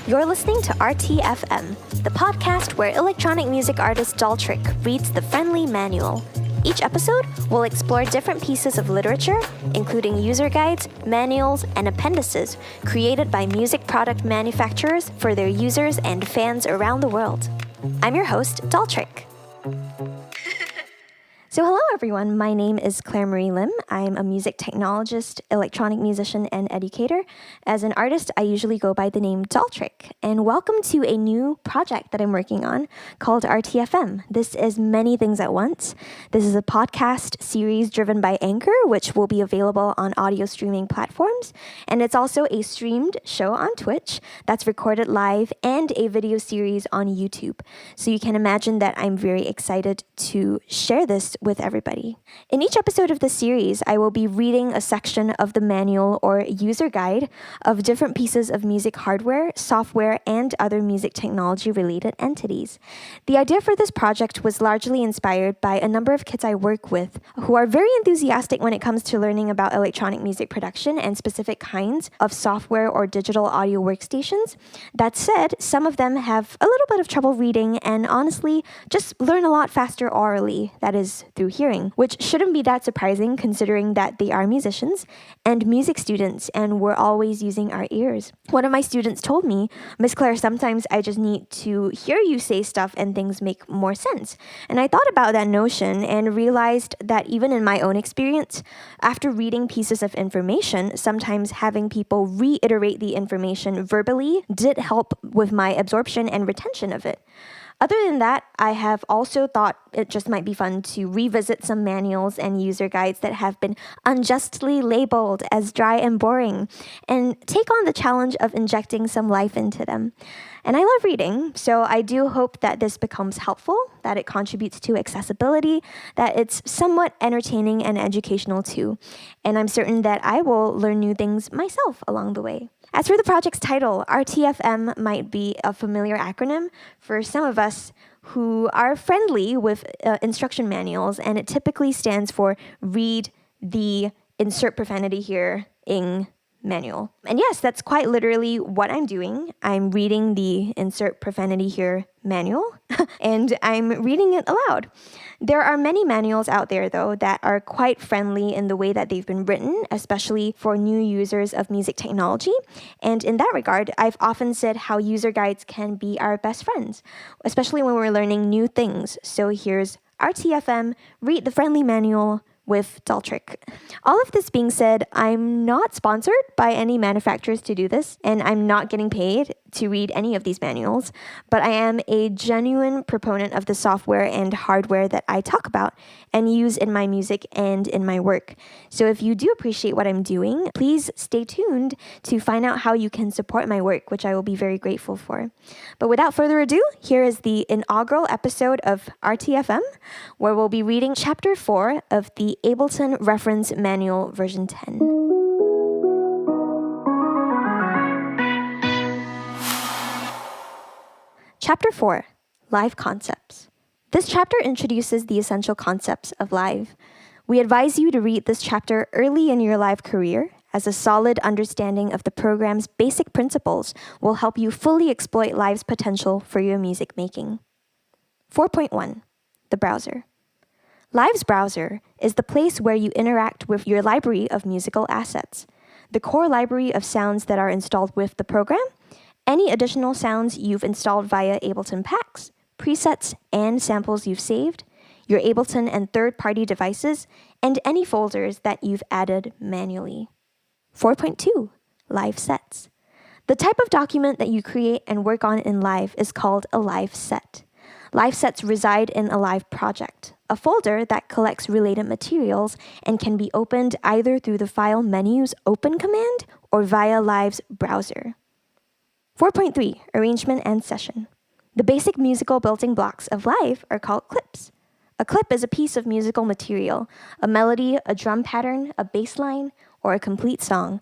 You're listening to RTFM, the podcast where electronic music artist dolltr reads the friendly manual. Each episode will explore different pieces of literature, including user guides, manuals, and appendices created by music product manufacturers for their users and fans around the world. I'm your host, dolltr. So hello everyone, my name is Claire Marie Lim. I'm a music technologist, electronic musician, and educator. As an artist, I usually go by the name dolltr. And welcome to a new project that I'm working on called RTFM. This is many things at once. This is a podcast series driven by Anchor, which will be available on audio streaming platforms. And it's also a streamed show on Twitch that's recorded live and a video series on YouTube. So you can imagine that I'm very excited to share this with everybody. In each episode of the series, I will be reading a section of the manual or user guide of different pieces of music hardware, software, and other music technology related entities. The idea for this project was largely inspired by a number of kids I work with who are very enthusiastic when it comes to learning about electronic music production and specific kinds of software or digital audio workstations. That said, some of them have a little bit of trouble reading and honestly just learn a lot faster orally, that is, through hearing, which shouldn't be that surprising considering that they are musicians and music students and we're always using our ears. One of my students told me, "Miss Claire, sometimes I just need to hear you say stuff and things make more sense." And I thought about that notion and realized that even in my own experience, after reading pieces of information, sometimes having people reiterate the information verbally did help with my absorption and retention of it. Other than that, I have also thought it just might be fun to revisit some manuals and user guides that have been unjustly labeled as dry and boring and take on the challenge of injecting some life into them. And I love reading, so I do hope that this becomes helpful, that it contributes to accessibility, that it's somewhat entertaining and educational too. And I'm certain that I will learn new things myself along the way. As for the project's title, RTFM might be a familiar acronym for some of us who are friendly with instruction manuals, and it typically stands for Read the Insert Profanity Here in Manual. And yes, that's quite literally what I'm doing. I'm reading the Insert Profanity Here manual, and I'm reading it aloud. There are many manuals out there, though, that are quite friendly in the way that they've been written, especially for new users of music technology. And in that regard, I've often said how user guides can be our best friends, especially when we're learning new things. So here's RTFM, Read the Friendly Manual with dolltr. All of this being said, I'm not sponsored by any manufacturers to do this, and I'm not getting paid to read any of these manuals, but I am a genuine proponent of the software and hardware that I talk about and use in my music and in my work. So if you do appreciate what I'm doing, please stay tuned to find out how you can support my work, which I will be very grateful for. But without further ado, here is the inaugural episode of RTFM, where we'll be reading Chapter 4 of the Ableton Reference Manual version 10. Chapter 4, Live Concepts. This chapter introduces the essential concepts of live. We advise you to read this chapter early in your live career, as a solid understanding of the program's basic principles will help you fully exploit live's potential for your music making. 4.1, the browser. Live's browser is the place where you interact with your library of musical assets, the core library of sounds that are installed with the program, any additional sounds you've installed via Ableton packs, presets, and samples you've saved, your Ableton and third-party devices, and any folders that you've added manually. 4.2, Live Sets. The type of document that you create and work on in live is called a live set. Live sets reside in a live project, a folder that collects related materials and can be opened either through the file menu's Open command or via Live's browser. 4.3, Arrangement and Session. The basic musical building blocks of live are called clips. A clip is a piece of musical material, a melody, a drum pattern, a bass line, or a complete song.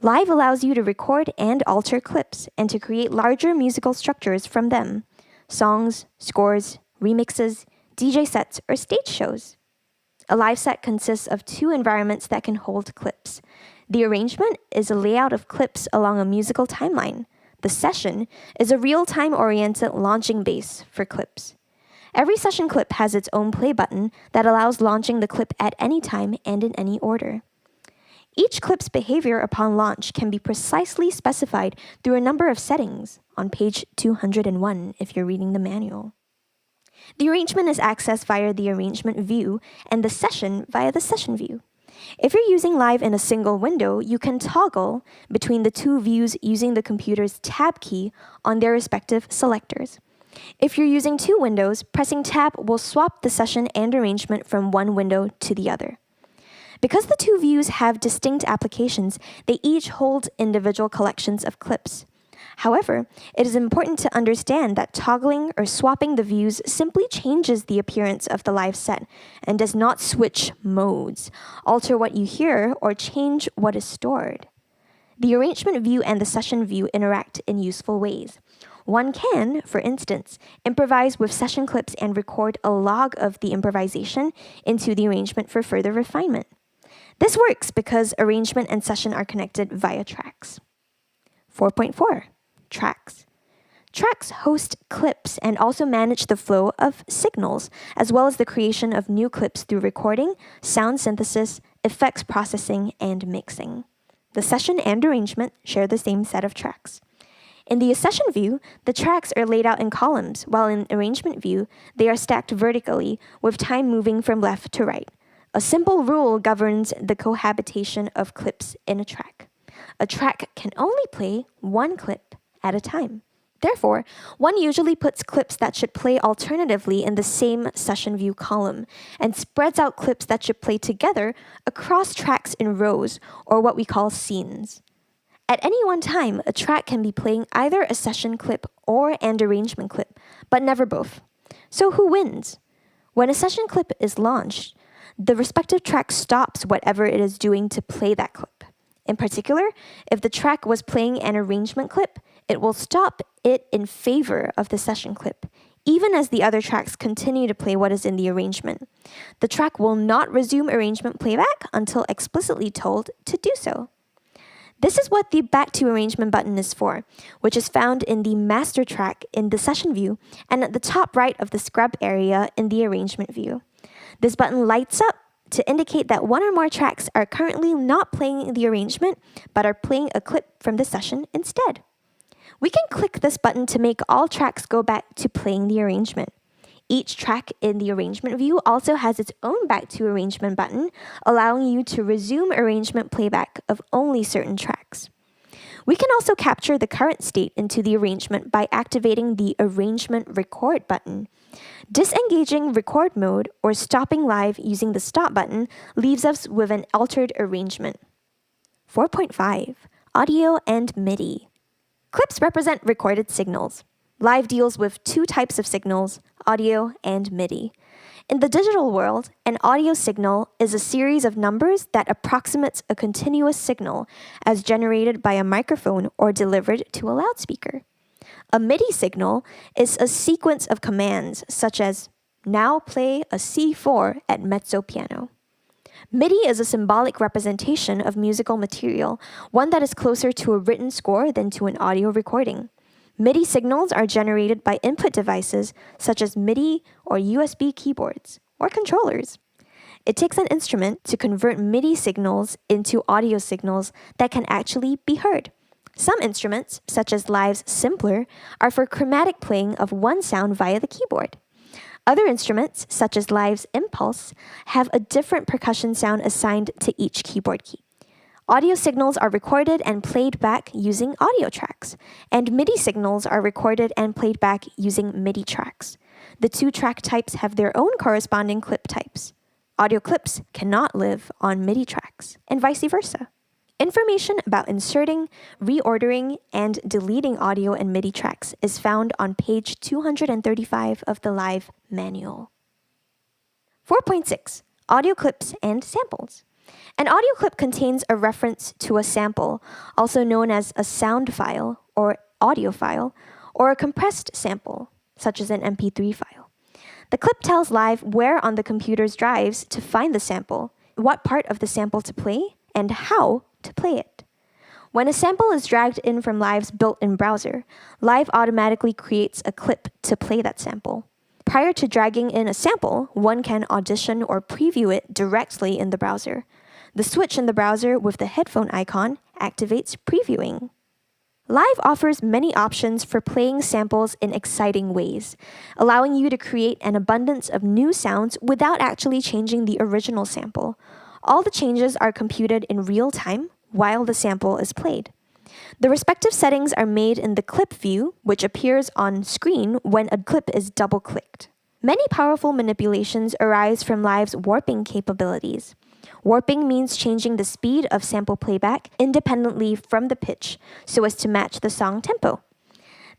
Live allows you to record and alter clips and to create larger musical structures from them. Songs, scores, remixes, DJ sets, or stage shows. A live set consists of two environments that can hold clips. The arrangement is a layout of clips along a musical timeline. The session is a real-time oriented launching base for clips. Every session clip has its own play button that allows launching the clip at any time and in any order. Each clip's behavior upon launch can be precisely specified through a number of settings on page 201 if you're reading the manual. The arrangement is accessed via the arrangement view and the session via the session view. If you're using Live in a single window, you can toggle between the two views using the computer's tab key on their respective selectors. If you're using two windows, pressing tab will swap the session and arrangement from one window to the other. Because the two views have distinct applications, they each hold individual collections of clips. However, it is important to understand that toggling or swapping the views simply changes the appearance of the live set and does not switch modes, alter what you hear, or change what is stored. The arrangement view and the session view interact in useful ways. One can, for instance, improvise with session clips and record a log of the improvisation into the arrangement for further refinement. This works because arrangement and session are connected via tracks. 4.4. Tracks. Tracks host clips and also manage the flow of signals, as well as the creation of new clips through recording, sound synthesis, effects processing, and mixing. The session and arrangement share the same set of tracks. In the session view, the tracks are laid out in columns, while in arrangement view, they are stacked vertically, with time moving from left to right. A simple rule governs the cohabitation of clips in a track. A track can only play one clip at a time. Therefore, one usually puts clips that should play alternatively in the same session view column, and spreads out clips that should play together across tracks in rows, or what we call scenes. At any one time, a track can be playing either a session clip or an arrangement clip, but never both. So who wins? When a session clip is launched, the respective track stops whatever it is doing to play that clip. In particular, if the track was playing an arrangement clip, it will stop it in favor of the session clip, even as the other tracks continue to play what is in the arrangement. The track will not resume arrangement playback until explicitly told to do so. This is what the Back to Arrangement button is for, which is found in the master track in the session view and at the top right of the scrub area in the arrangement view. This button lights up to indicate that one or more tracks are currently not playing the arrangement, but are playing a clip from the session instead. We can click this button to make all tracks go back to playing the arrangement. Each track in the arrangement view also has its own Back to Arrangement button, allowing you to resume arrangement playback of only certain tracks. We can also capture the current state into the arrangement by activating the Arrangement Record button. Disengaging record mode or stopping live using the stop button leaves us with an altered arrangement. 4.5. Audio and MIDI. Clips represent recorded signals. Live deals with two types of signals, audio and MIDI. In the digital world, an audio signal is a series of numbers that approximates a continuous signal as generated by a microphone or delivered to a loudspeaker. A MIDI signal is a sequence of commands such as, now play a C4 at mezzo piano. MIDI is a symbolic representation of musical material, one that is closer to a written score than to an audio recording. MIDI signals are generated by input devices such as MIDI or USB keyboards or controllers. It takes an instrument to convert MIDI signals into audio signals that can actually be heard. Some instruments, such as Live's Simpler, are for chromatic playing of one sound via the keyboard. Other instruments, such as Live's Impulse, have a different percussion sound assigned to each keyboard key. Audio signals are recorded and played back using audio tracks, and MIDI signals are recorded and played back using MIDI tracks. The two track types have their own corresponding clip types. Audio clips cannot live on MIDI tracks, and vice versa. Information about inserting, reordering, and deleting audio and MIDI tracks is found on page 235 of the Live Manual. 4.6. Audio clips and samples. An audio clip contains a reference to a sample, also known as a sound file or audio file, or a compressed sample, such as an MP3 file. The clip tells Live where on the computer's drives to find the sample, what part of the sample to play, and how to play it. When a sample is dragged in from Live's built-in browser, Live automatically creates a clip to play that sample. Prior to dragging in a sample, one can audition or preview it directly in the browser. The switch in the browser with the headphone icon activates previewing. Live offers many options for playing samples in exciting ways, allowing you to create an abundance of new sounds without actually changing the original sample. All the changes are computed in real time while the sample is played. The respective settings are made in the clip view, which appears on screen when a clip is double-clicked. Many powerful manipulations arise from Live's warping capabilities. Warping means changing the speed of sample playback independently from the pitch so as to match the song tempo.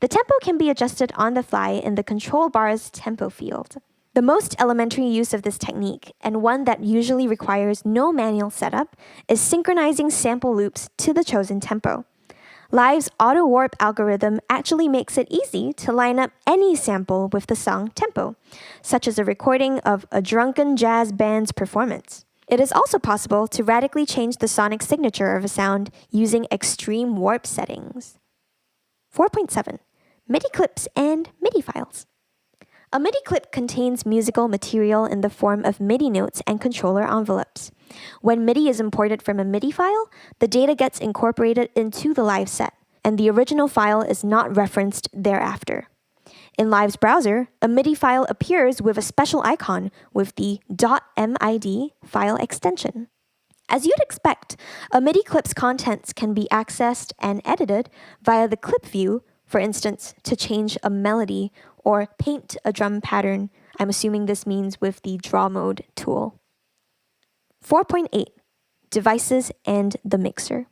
The tempo can be adjusted on the fly in the control bar's tempo field. The most elementary use of this technique, and one that usually requires no manual setup, is synchronizing sample loops to the chosen tempo. Live's auto-warp algorithm actually makes it easy to line up any sample with the song tempo, such as a recording of a drunken jazz band's performance. It is also possible to radically change the sonic signature of a sound using extreme warp settings. 4.7. MIDI clips and MIDI files. A MIDI clip contains musical material in the form of MIDI notes and controller envelopes. When MIDI is imported from a MIDI file, the data gets incorporated into the Live set, and the original file is not referenced thereafter. In Live's browser, a MIDI file appears with a special icon with the .mid file extension. As you'd expect, a MIDI clip's contents can be accessed and edited via the clip view, for instance, to change a melody or paint a drum pattern. I'm assuming this means with the Draw Mode tool. 4.8. Devices and the mixer.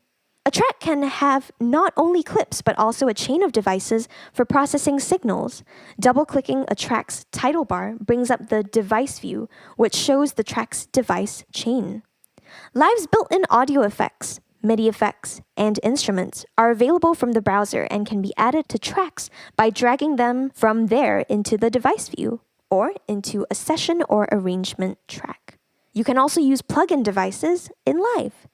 A track can have not only clips, but also a chain of devices for processing signals. Double-clicking a track's title bar brings up the device view, which shows the track's device chain. Live's built-in audio effects, MIDI effects, and instruments are available from the browser and can be added to tracks by dragging them from there into the device view or into a session or arrangement track. You can also use plug-in devices in Live.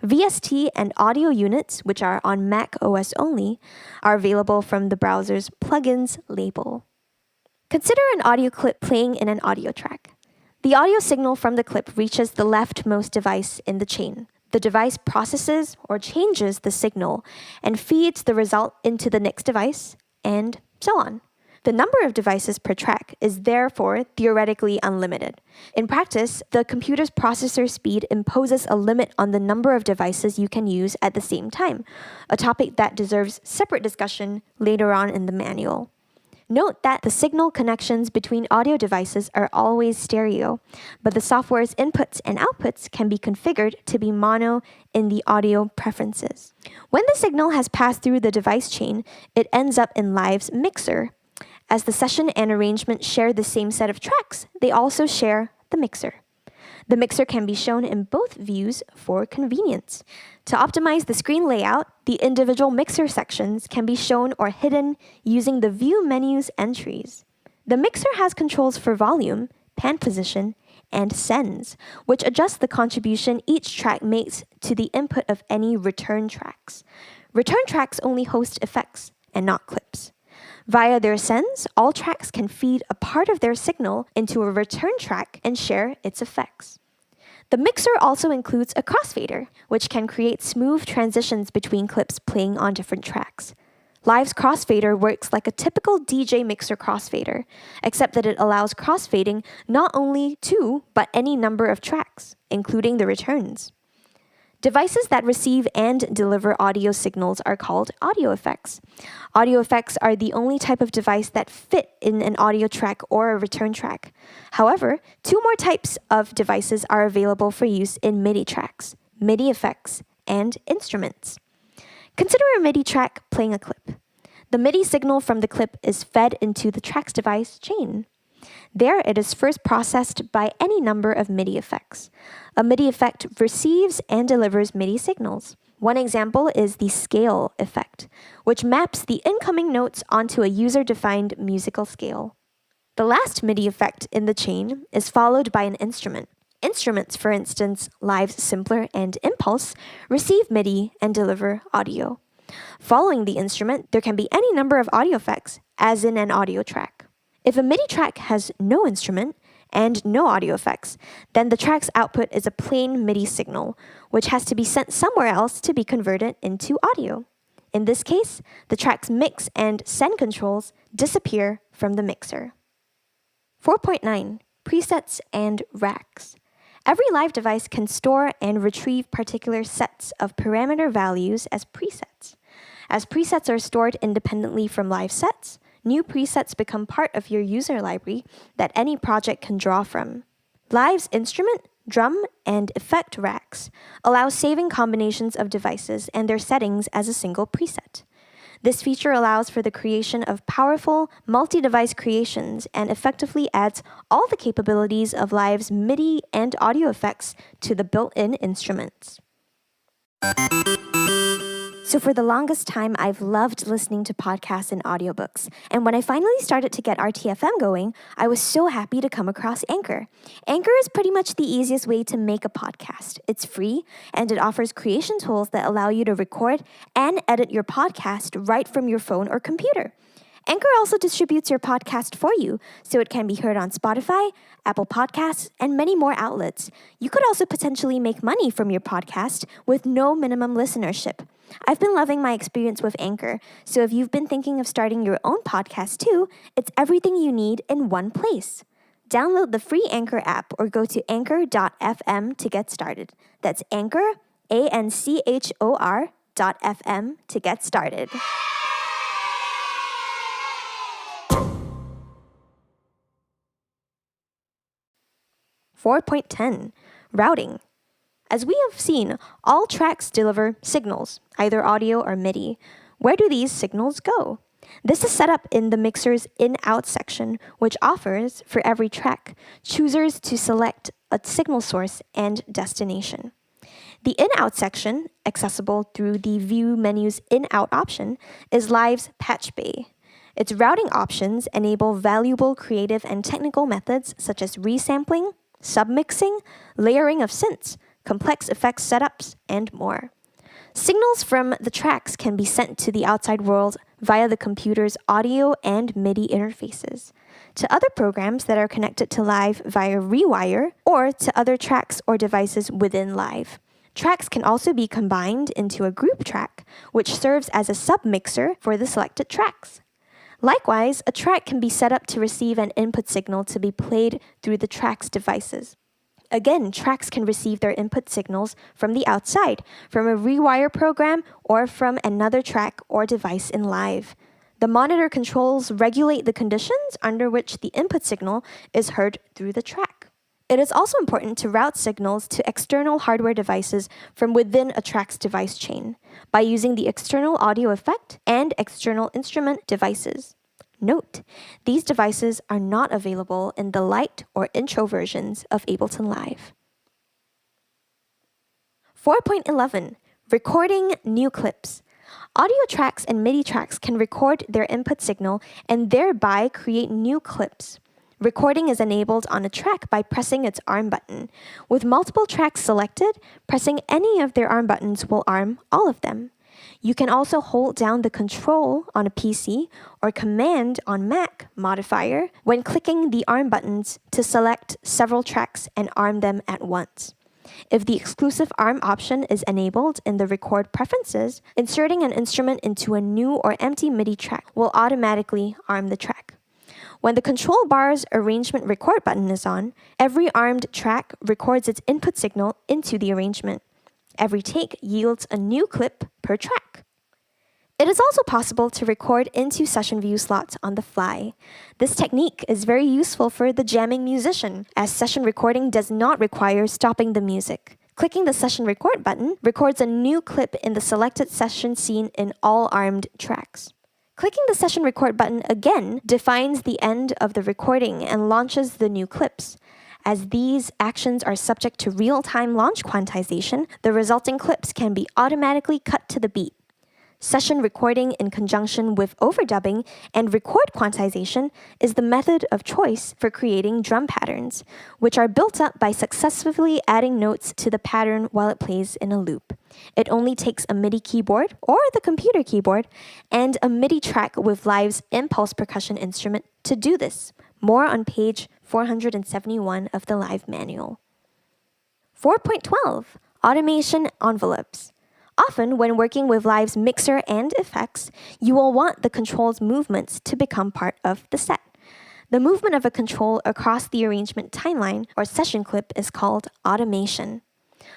VST and audio units, which are on Mac OS only, are available from the browser's plugins label. Consider an audio clip playing in an audio track. The audio signal from the clip reaches the leftmost device in the chain. The device processes or changes the signal and feeds the result into the next device, and so on. The number of devices per track is therefore theoretically unlimited. In practice, the computer's processor speed imposes a limit on the number of devices you can use at the same time, a topic that deserves separate discussion later on in the manual. Note that the signal connections between audio devices are always stereo, but the software's inputs and outputs can be configured to be mono in the audio preferences. When the signal has passed through the device chain, it ends up in Live's mixer. As the session and arrangement share the same set of tracks, they also share the mixer. The mixer can be shown in both views for convenience. To optimize the screen layout, the individual mixer sections can be shown or hidden using the View menu's entries. The mixer has controls for volume, pan position, and sends, which adjust the contribution each track makes to the input of any return tracks. Return tracks only host effects and not clips. Via their sends, all tracks can feed a part of their signal into a return track and share its effects. The mixer also includes a crossfader, which can create smooth transitions between clips playing on different tracks. Live's crossfader works like a typical DJ mixer crossfader, except that it allows crossfading not only to, but any number of tracks, including the returns. Devices that receive and deliver audio signals are called audio effects. Audio effects are the only type of device that fit in an audio track or a return track. However, two more types of devices are available for use in MIDI tracks: MIDI effects and instruments. Consider a MIDI track playing a clip. The MIDI signal from the clip is fed into the track's device chain. There, it is first processed by any number of MIDI effects. A MIDI effect receives and delivers MIDI signals. One example is the scale effect, which maps the incoming notes onto a user-defined musical scale. The last MIDI effect in the chain is followed by an instrument. Instruments, for instance, Live's Simpler and Impulse, receive MIDI and deliver audio. Following the instrument, there can be any number of audio effects, as in an audio track. If a MIDI track has no instrument and no audio effects, then the track's output is a plain MIDI signal, which has to be sent somewhere else to be converted into audio. In this case, the track's mix and send controls disappear from the mixer. 4.9. Presets and racks. Every Live device can store and retrieve particular sets of parameter values as presets. As presets are stored independently from Live sets, new presets become part of your user library that any project can draw from. Live's instrument, drum, and effect racks allow saving combinations of devices and their settings as a single preset. This feature allows for the creation of powerful, multi-device creations and effectively adds all the capabilities of Live's MIDI and audio effects to the built-in instruments. So for the longest time, I've loved listening to podcasts and audiobooks. And when I finally started to get RTFM going, I was so happy to come across Anchor. Anchor is pretty much the easiest way to make a podcast. It's free, and it offers creation tools that allow you to record and edit your podcast right from your phone or computer. Anchor also distributes your podcast for you, so it can be heard on Spotify, Apple Podcasts, and many more outlets. You could also potentially make money from your podcast with no minimum listenership. I've been loving my experience with Anchor, so if you've been thinking of starting your own podcast too, it's everything you need in one place. Download the free Anchor app or go to anchor.fm to get started. That's Anchor, ANCHOR.FM to get started. 4.10. Routing. As we have seen, all tracks deliver signals, either audio or MIDI. Where do these signals go? This is set up in the mixer's in-out section, which offers, for every track, choosers to select a signal source and destination. The in-out section, accessible through the View menu's in-out option, is Live's patch bay. Its routing options enable valuable creative and technical methods such as resampling, submixing, layering of synths, complex effects setups, and more. Signals from the tracks can be sent to the outside world via the computer's audio and MIDI interfaces, to other programs that are connected to Live via Rewire, or to other tracks or devices within Live. Tracks can also be combined into a group track, which serves as a submixer for the selected tracks. Likewise, a track can be set up to receive an input signal to be played through the track's devices. Again, tracks can receive their input signals from the outside, from a Rewire program, or from another track or device in Live. The monitor controls regulate the conditions under which the input signal is heard through the track. It is also important to route signals to external hardware devices from within a track's device chain by using the external audio effect and external instrument devices. Note, these devices are not available in the light or intro versions of Ableton Live. 4.11. Recording new clips. Audio tracks and MIDI tracks can record their input signal and thereby create new clips. Recording is enabled on a track by pressing its arm button. With multiple tracks selected, pressing any of their arm buttons will arm all of them. You can also hold down the Control on a PC or Command on Mac modifier when clicking the arm buttons to select several tracks and arm them at once. If the exclusive arm option is enabled in the record preferences, inserting an instrument into a new or empty MIDI track will automatically arm the track. When the control bar's arrangement record button is on, every armed track records its input signal into the arrangement. Every take yields a new clip per track. It is also possible to record into session view slots on the fly. This technique is very useful for the jamming musician, as session recording does not require stopping the music. Clicking the session record button records a new clip in the selected session scene in all armed tracks. Clicking the session record button again defines the end of the recording and launches the new clips. As these actions are subject to real-time launch quantization, the resulting clips can be automatically cut to the beat. Session recording in conjunction with overdubbing and record quantization is the method of choice for creating drum patterns, which are built up by successively adding notes to the pattern while it plays in a loop. It only takes a MIDI keyboard or the computer keyboard and a MIDI track with Live's impulse percussion instrument to do this. More on page 471 of the Live manual. 4.12 Automation Envelopes. Often, when working with Live's mixer and effects, you will want the control's movements to become part of the set. The movement of a control across the arrangement timeline or session clip is called automation.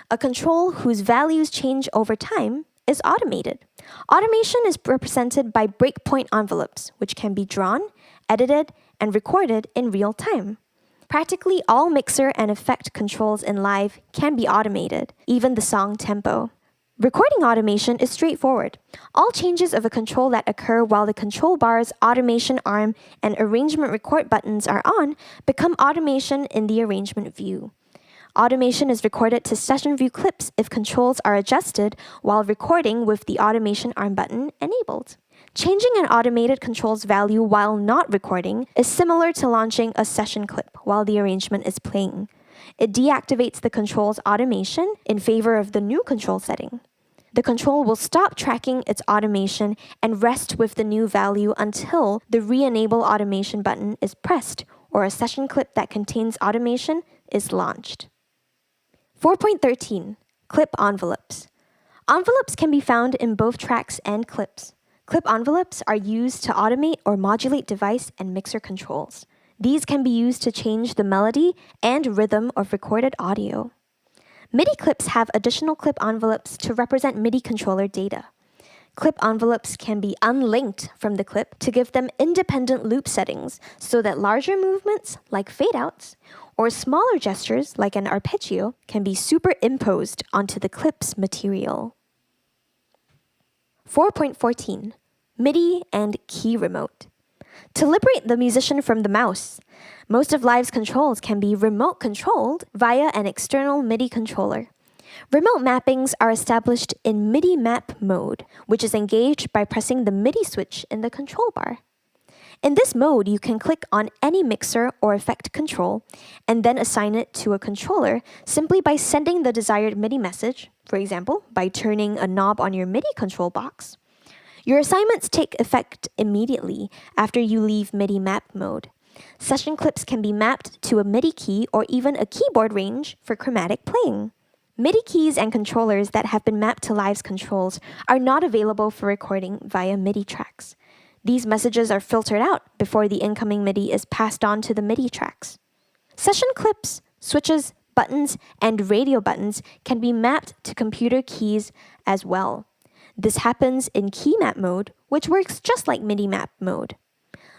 A control whose values change over time is automated. Automation is represented by breakpoint envelopes, which can be drawn, edited, and recorded in real time. Practically all mixer and effect controls in Live can be automated, even the song tempo. Recording automation is straightforward. All changes of a control that occur while the control bar's automation arm and arrangement record buttons are on become automation in the arrangement view. Automation is recorded to session view clips if controls are adjusted while recording with the automation arm button enabled. Changing an automated control's value while not recording is similar to launching a session clip while the arrangement is playing. It deactivates the control's automation in favor of the new control setting. The control will stop tracking its automation and rest with the new value until the re-enable automation button is pressed or a session clip that contains automation is launched. 4.13 Clip Envelopes. Envelopes can be found in both tracks and clips. Clip envelopes are used to automate or modulate device and mixer controls. These can be used to change the melody and rhythm of recorded audio. MIDI clips have additional clip envelopes to represent MIDI controller data. Clip envelopes can be unlinked from the clip to give them independent loop settings so that larger movements, like fade-outs, or smaller gestures, like an arpeggio, can be superimposed onto the clip's material. 4.14 MIDI and Key Remote. To liberate the musician from the mouse, most of Live's controls can be remote controlled via an external MIDI controller. Remote mappings are established in MIDI map mode, which is engaged by pressing the MIDI switch in the control bar. In this mode, you can click on any mixer or effect control and then assign it to a controller simply by sending the desired MIDI message, for example, by turning a knob on your MIDI control box. Your assignments take effect immediately after you leave MIDI map mode. Session clips can be mapped to a MIDI key or even a keyboard range for chromatic playing. MIDI keys and controllers that have been mapped to Live's controls are not available for recording via MIDI tracks. These messages are filtered out before the incoming MIDI is passed on to the MIDI tracks. Session clips, switches, buttons, and radio buttons can be mapped to computer keys as well. This happens in key map mode, which works just like MIDI map mode.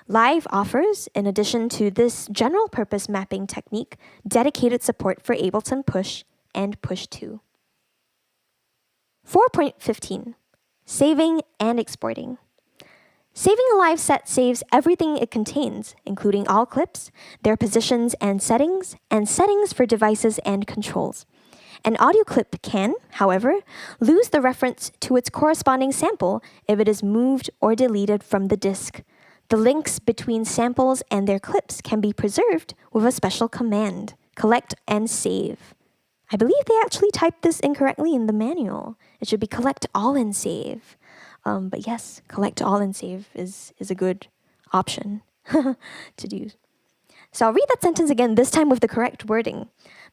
Live offers, in addition to this general-purpose mapping technique, dedicated support for Ableton Push and Push 2. 4.15 Saving and Exporting. Saving a live set saves everything it contains, including all clips, their positions and settings for devices and controls. An audio clip can, however, lose the reference to its corresponding sample if it is moved or deleted from the disk. The links between samples and their clips can be preserved with a special command, collect and save. I believe they actually typed this incorrectly in the manual. It should be collect all and save. But yes, collect all and save is a good option to do. So I'll read that sentence again, this time with the correct wording.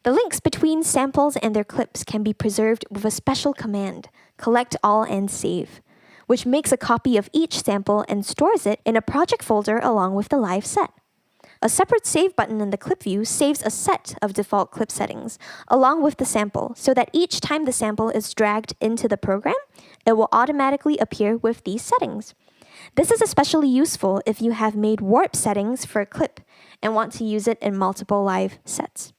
The links between samples and their clips can be preserved with a special command, collect all and save, which makes a copy of each sample and stores it in a project folder along with the live set. A separate save button in the clip view saves a set of default clip settings along with the sample so that each time the sample is dragged into the program, it will automatically appear with these settings. This is especially useful if you have made warp settings for a clip and want to use it in multiple live sets.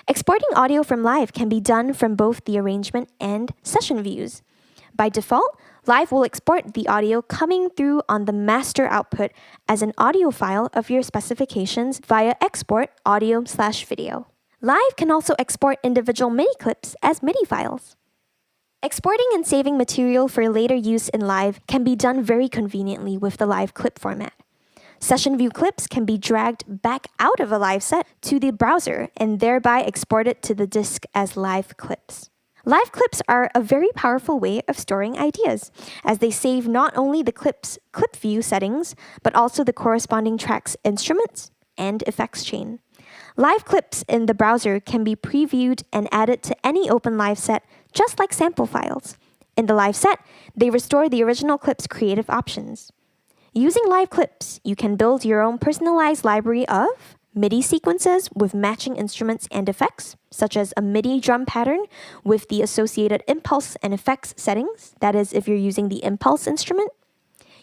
Exporting audio from Live can be done from both the arrangement and session views. By default, Live will export the audio coming through on the master output as an audio file of your specifications via export audio/video. Live can also export individual MIDI clips as MIDI files. Exporting and saving material for later use in Live can be done very conveniently with the Live clip format. Session view clips can be dragged back out of a Live set to the browser and thereby exported to the disk as Live clips. Live clips are a very powerful way of storing ideas, as they save not only the clip's clip view settings, but also the corresponding track's instruments and effects chain. Live clips in the browser can be previewed and added to any open Live set, just like sample files. In the Live set, they restore the original clip's creative options. Using Live clips, you can build your own personalized library of MIDI sequences with matching instruments and effects, such as a MIDI drum pattern with the associated impulse and effects settings, that is, if you're using the impulse instrument.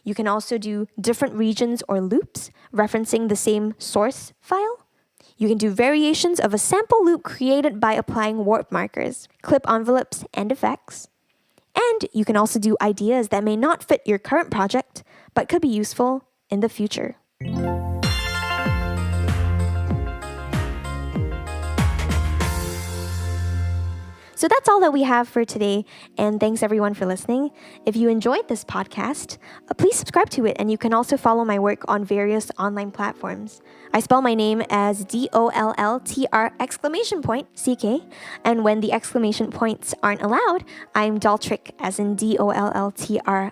You can also do different regions or loops referencing the same source file. You can do variations of a sample loop created by applying warp markers, clip envelopes, and effects. And you can also do ideas that may not fit your current project, but could be useful in the future. So that's all that we have for today, and thanks everyone for listening. If you enjoyed this podcast, please subscribe to it, and you can also follow my work on various online platforms. I spell my name as dolltr CK, and when the exclamation points aren't allowed, I'm dolltrick, as in dolltrick.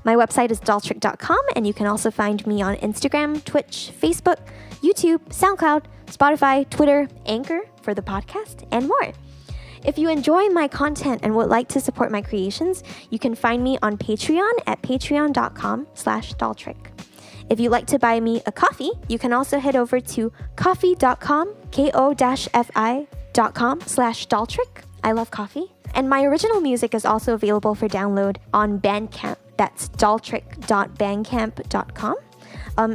My website is dolltrick.com, and you can also find me on Instagram, Twitch, Facebook, YouTube, SoundCloud, Spotify, Twitter, Anchor for the podcast, and more. If you enjoy my content and would like to support my creations, you can find me on Patreon at patreon.com/dolltrick. If you'd like to buy me a coffee, you can also head over to ko-fi.com /dolltrick. I love coffee. And my original music is also available for download on Bandcamp. That's dolltrick.bandcamp.com.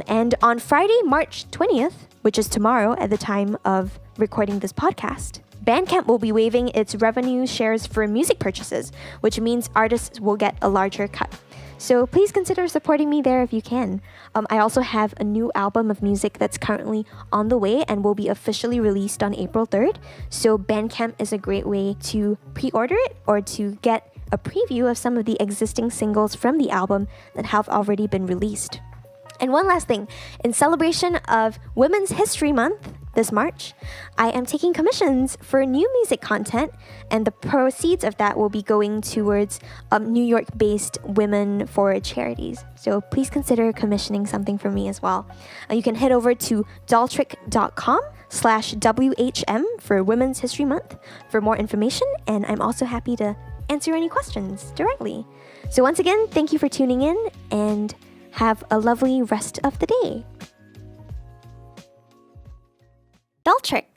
And on Friday, March 20th, which is tomorrow at the time of recording this podcast, Bandcamp will be waiving its revenue shares for music purchases, which means artists will get a larger cut. So please consider supporting me there if you can. I also have a new album of music that's currently on the way and will be officially released on April 3rd. So Bandcamp is a great way to pre-order it or to get a preview of some of the existing singles from the album that have already been released. And one last thing, in celebration of Women's History Month this March, I am taking commissions for new music content, and the proceeds of that will be going towards New York-based women for charities. So please consider commissioning something for me as well. You can head over to dolltrick.com/WHM for Women's History Month for more information, and I'm also happy to answer any questions directly. So once again, thank you for tuning in, and have a lovely rest of the day. Dolltrick.